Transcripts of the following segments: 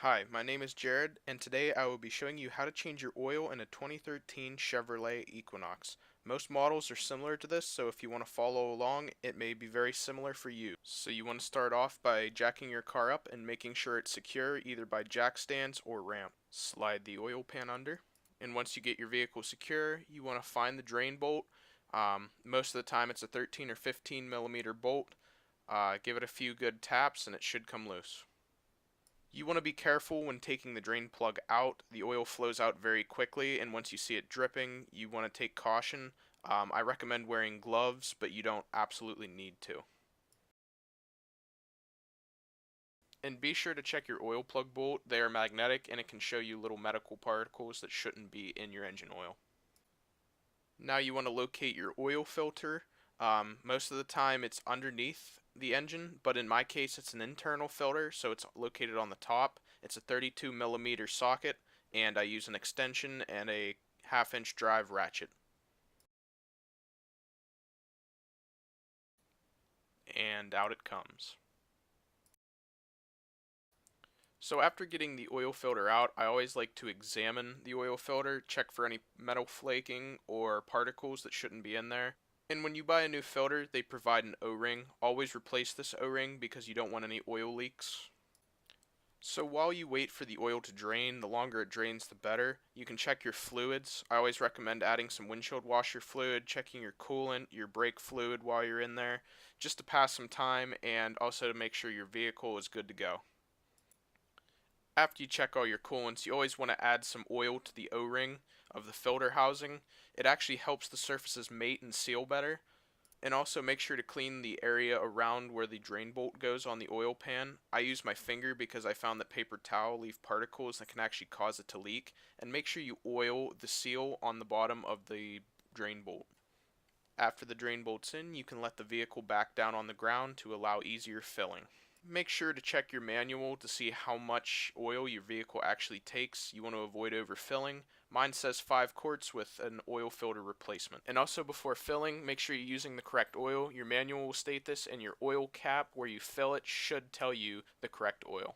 Hi, my name is Jared, and today I will be showing you how to change your oil in a 2013 Chevrolet Equinox. Most models are similar to this, so if you want to follow along, it may be very similar for you. So you want to start off by jacking your car up and making sure it's secure either by jack stands or ramp. Slide the oil pan under, and once you get your vehicle secure, you want to find the drain bolt. Most of the time it's a 13 or 15 millimeter bolt. Give it a few good taps and it should come loose. You want to be careful when taking the drain plug out. The oil flows out very quickly, and once you see it dripping, you want to take caution. I recommend wearing gloves, but you don't absolutely need to. And be sure to check your oil plug bolt. They are magnetic, and it can show you little medical particles that shouldn't be in your engine oil. Now you want to locate your oil filter. Most of the time it's underneath the engine, but in my case it's an internal filter, so it's located on the top. It's a 32 millimeter socket, and I use an extension and a half-inch drive ratchet. And out it comes. So after getting the oil filter out, I always like to examine the oil filter, check for any metal flaking or particles that shouldn't be in there. And when you buy a new filter, they provide an O-ring. Always replace this O-ring because you don't want any oil leaks. So while you wait for the oil to drain, the longer it drains the better. You can check your fluids. I always recommend adding some windshield washer fluid, checking your coolant, your brake fluid while you're in there, just to pass some time and also to make sure your vehicle is good to go. After you check all your coolants, you always want to add some oil to the O-ring of the filter housing. It actually helps the surfaces mate and seal better. And also make sure to clean the area around where the drain bolt goes on the oil pan. I use my finger because I found that paper towel leave particles that can actually cause it to leak. And make sure you oil the seal on the bottom of the drain bolt. After the drain bolt's in, you can let the vehicle back down on the ground to allow easier filling. Make sure to check your manual to see how much oil your vehicle actually takes. You want to avoid overfilling. Mine says 5 quarts with an oil filter replacement. And also before filling, make sure you're using the correct oil. Your manual will state this, and your oil cap where you fill it should tell you the correct oil.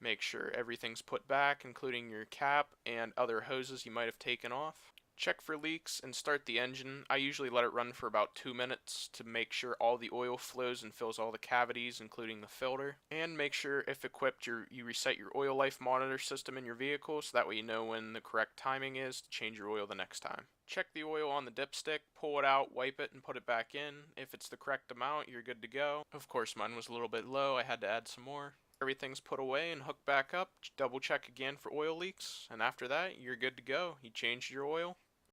Make sure everything's put back, including your cap and other hoses you might have taken off. Check for leaks and start the engine. I usually let it run for about 2 minutes to make sure all the oil flows and fills all the cavities, including the filter. And make sure, if equipped, you reset your oil life monitor system in your vehicle so that way you know when the correct timing is to change your oil the next time. Check the oil on the dipstick, pull it out, wipe it, and put it back in. If it's the correct amount, you're good to go. Of course, mine was a little bit low. I had to add some more. Everything's put away and hooked back up. Double check again for oil leaks, and after that, you're good to go. You changed your oil.